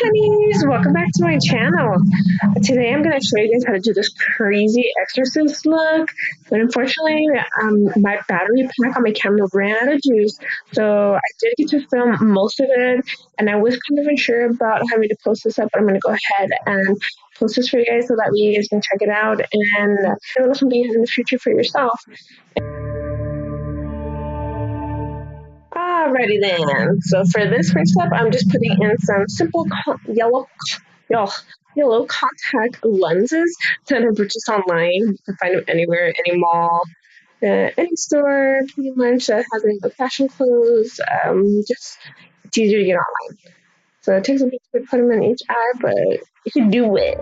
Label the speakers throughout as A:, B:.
A: honeys, welcome back to my channel. Today I'm going to show you guys how to do this crazy exorcist look, but unfortunately my battery pack on my camera ran out of juice, so I did get to film most of it, and I was kind of unsure about having to post this up, but I'm going to go ahead and post this for you guys so that way you guys can check it out and a little something in the future for yourself. Alrighty then. So for this first step, I'm just putting in some simple yellow, yellow contact lenses that I purchased online. You can find them anywhere, any mall, any store, pretty much that has any fashion clothes. Just it's easier to get online. So it takes a bit to put them in each eye, but you can do it.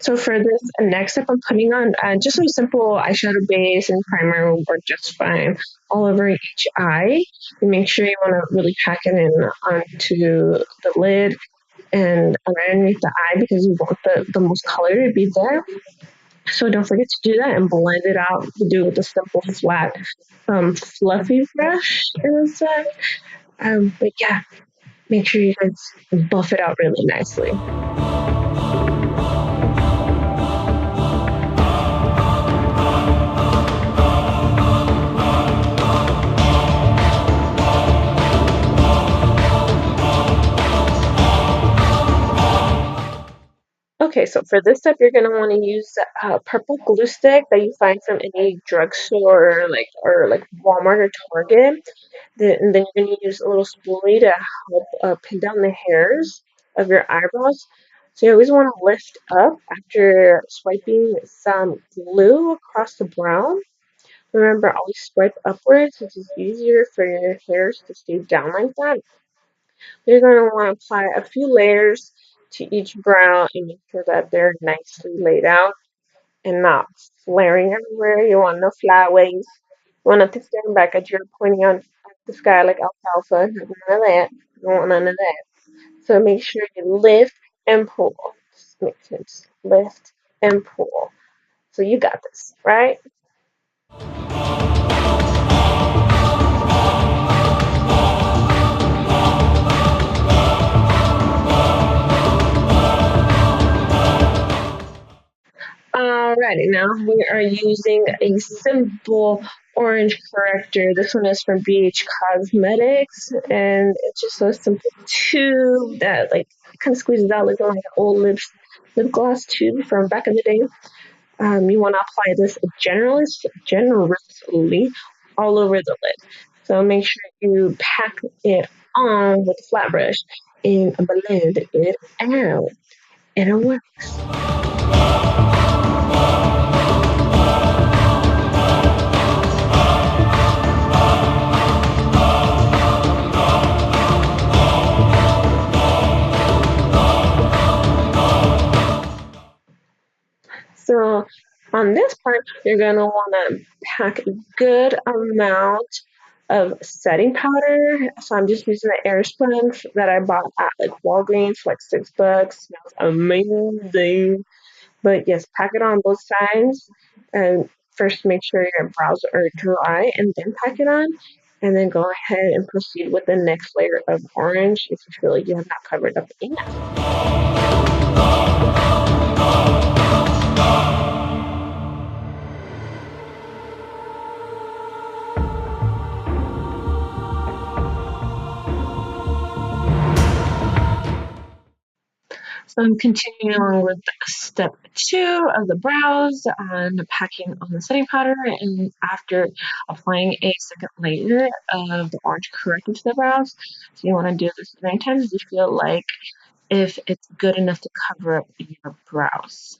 A: So for this next step, I'm putting on just a simple eyeshadow base and primer will work just fine all over each eye. And make sure you want to really pack it in onto the lid and underneath the eye because you want the most color to be there. So don't forget to do that and blend it out. You do it with a simple flat, fluffy brush instead. But yeah, make sure you guys buff it out really nicely. Okay, so for this step, you're going to want to use a purple glue stick that you find from any drugstore, or like Walmart or Target. And then you're going to use a little spoolie to help pin down the hairs of your eyebrows. So you always want to lift up after swiping some glue across the brow. Remember, always swipe upwards, which is easier for your hairs to stay down like that. You're going to want to apply a few layers to each brow and make sure that they're nicely laid out and not flaring everywhere. You want no flyaways. You want nothing staring back at you or pointing out at the sky like alfalfa. None of that. You don't want none of that. So make sure you lift and pull. Just make sense. Lift and pull. So you got this, right? Alrighty, now we are using a simple orange corrector. This one is from BH Cosmetics, and it's just a simple tube that like kind of squeezes out like an old lip gloss tube from back in the day. You want to apply this generously all over the lid. So make sure you pack it on with a flat brush and blend it out, and it works. So on this part, you're going to want to pack a good amount of setting powder. So I'm just using the air sponge that I bought at like Walgreens for like $6. Smells amazing. But yes, pack it on both sides. And first make sure your brows are dry and then pack it on. And then go ahead and proceed with the next layer of orange if you feel like you have not covered up enough. So I'm continuing on with step 2 of the brows and packing on the setting powder. And after applying a second layer of the orange corrector to the brows, so you want to do this as many times as you feel like if it's good enough to cover up your brows.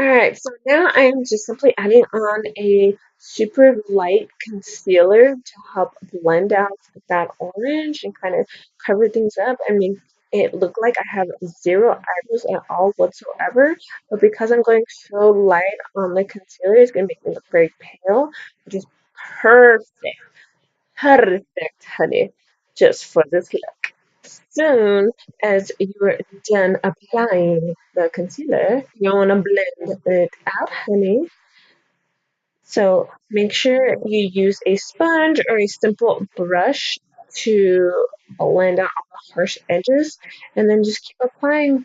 A: Alright, so now I'm just simply adding on a super light concealer to help blend out that orange and kind of cover things up and make it look like I have zero eyebrows at all whatsoever. But because I'm going so light on the concealer, it's going to make me look very pale, which is perfect. Perfect, honey, just for this look. Soon as you're done applying the concealer, you want to blend it out, honey. So make sure you use a sponge or a simple brush to blend out all the harsh edges, and then just keep applying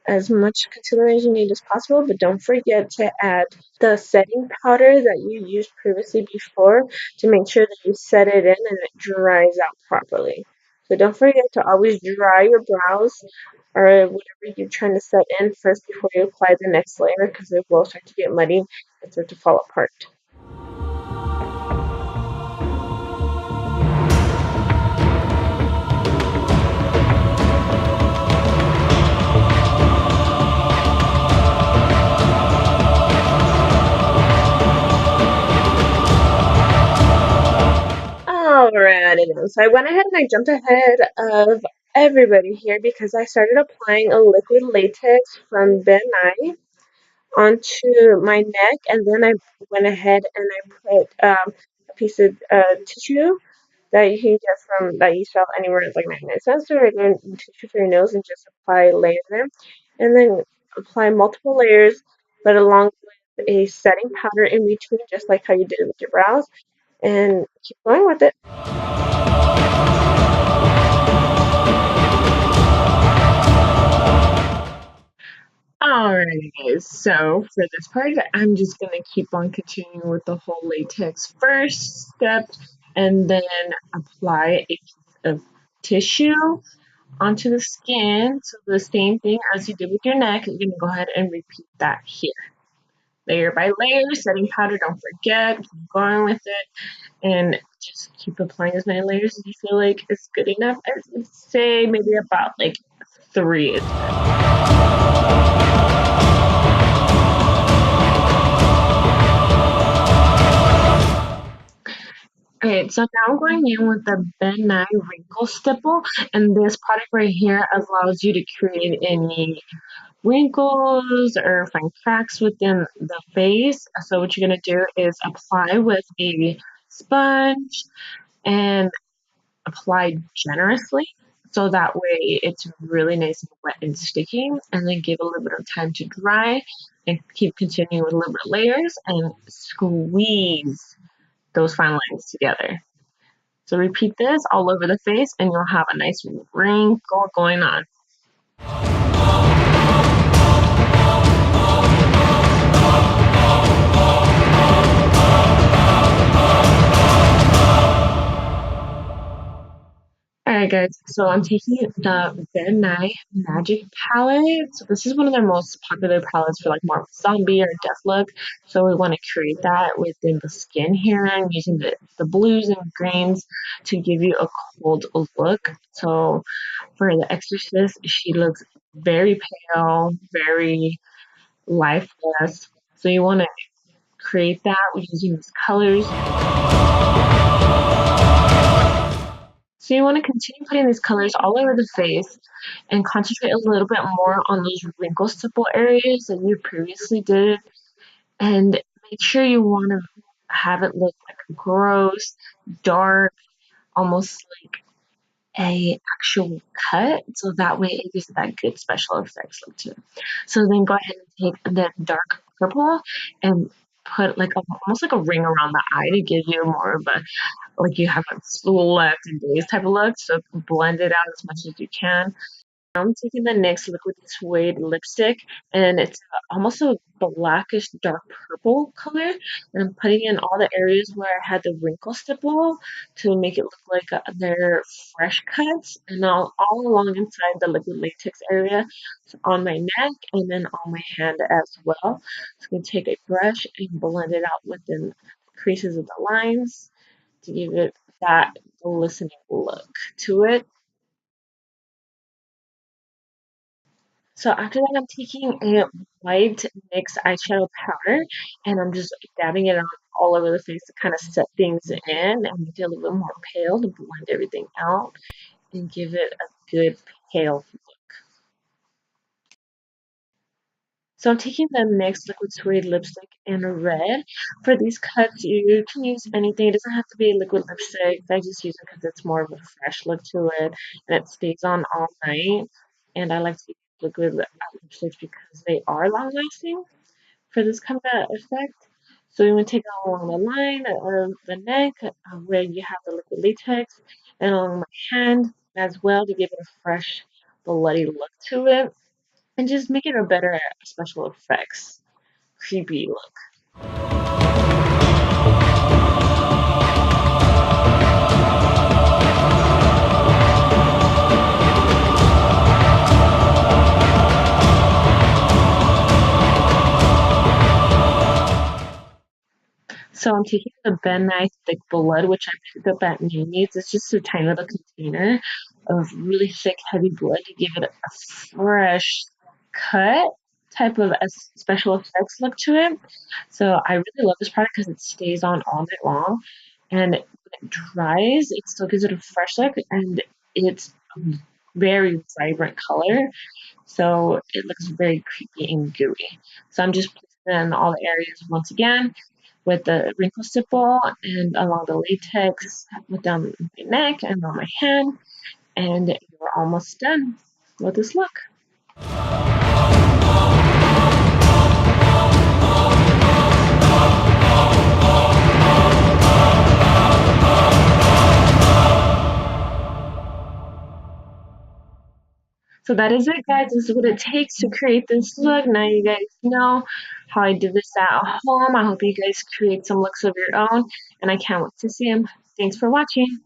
A: as much concealer as you need as possible, but don't forget to add the setting powder that you used previously before to make sure that you set it in and it dries out properly. So don't forget to always dry your brows or whatever you're trying to set in first before you apply the next layer, because it will start to get muddy and start to fall apart. Alrighty then. So I went ahead and I jumped ahead of everybody here because I started applying a liquid latex from Ben Nye onto my neck, and then I went ahead and I put a piece of tissue that you can get from that you sell anywhere. It's like 99 cents, or regular tissue for your nose, and just apply layer them, and then apply multiple layers, but along with a setting powder in between, just like how you did it with your brows, and keep going with it. Alright, guys. So for this part, I'm just gonna keep on continuing with the whole latex first step, and then apply a piece of tissue onto the skin. So the same thing as you did with your neck, you're gonna go ahead and repeat that here. Layer by layer, setting powder, don't forget, keep going with it, and just keep applying as many layers as you feel like is good enough. I would say maybe about like three is Alright, so now I'm going in with the Ben Nye Wrinkle Stipple, and this product right here allows you to create any wrinkles or find cracks within the face. So what you're gonna do is apply with a sponge and apply generously, so that way it's really nice and wet and sticky, and then give a little bit of time to dry and keep continuing with a little bit of layers and squeeze those fine lines together. So repeat this all over the face and you'll have a nice wrinkle going on. Alright guys, so I'm taking the Ben Nye Magic palette. So this is one of their most popular palettes for like more zombie or death look. So we want to create that within the skin here. I'm using the blues and greens to give you a cold look. So for the Exorcist, she looks very pale, very lifeless. So you want to create that using these colors. So you want to continue putting these colors all over the face and concentrate a little bit more on those wrinkle stipple areas that you previously did, and make sure you want to have it look like gross, dark, almost like a actual cut, so that way it gives that good special effects look to it. So then go ahead and take the dark purple and put like almost like a ring around the eye to give you more of a like you haven't slept in days type of look. So blend it out as much as you can. I'm taking the NYX Liquid Suede lipstick, and it's almost a blackish dark purple color, and I'm putting in all the areas where I had the wrinkle stipple to make it look like they're fresh cuts, and all along inside the liquid latex area, so on my neck and then on my hand as well. So I'm going to take a brush and blend it out within the creases of the lines to give it that glistening look to it. So after that, I'm taking a white NYX eyeshadow powder, and I'm just dabbing it on all over the face to kind of set things in and make it a little bit more pale to blend everything out and give it a good pale. So I'm taking the NYX Liquid Suede lipstick in red. For these cuts, you can use anything. It doesn't have to be a liquid lipstick. I just use it because it's more of a fresh look to it, and it stays on all night. And I like to use liquid lipsticks because they are long lasting for this kind of effect. So you want to take it along the line of the neck where you have the liquid latex, and along my hand as well to give it a fresh, bloody look to it, and just make it a better special effects creepy look. So I'm taking the Ben Nye Thick Blood, which I picked up at Newneeds. It's just a tiny little container of really thick, heavy blood to give it a fresh cut type of a special effects look to it. So I really love this product because it stays on all night long, and when it dries, it still gives it a fresh look, and it's a very vibrant color. So it looks very creepy and gooey. So I'm just placing it in all the areas once again with the wrinkle stipple and along the latex with down my neck and on my hand, and you're almost done with this look. So that is it, guys. This is what it takes to create this look. Now you guys know how I did this at home. I hope you guys create some looks of your own, and I can't wait to see them. Thanks for watching.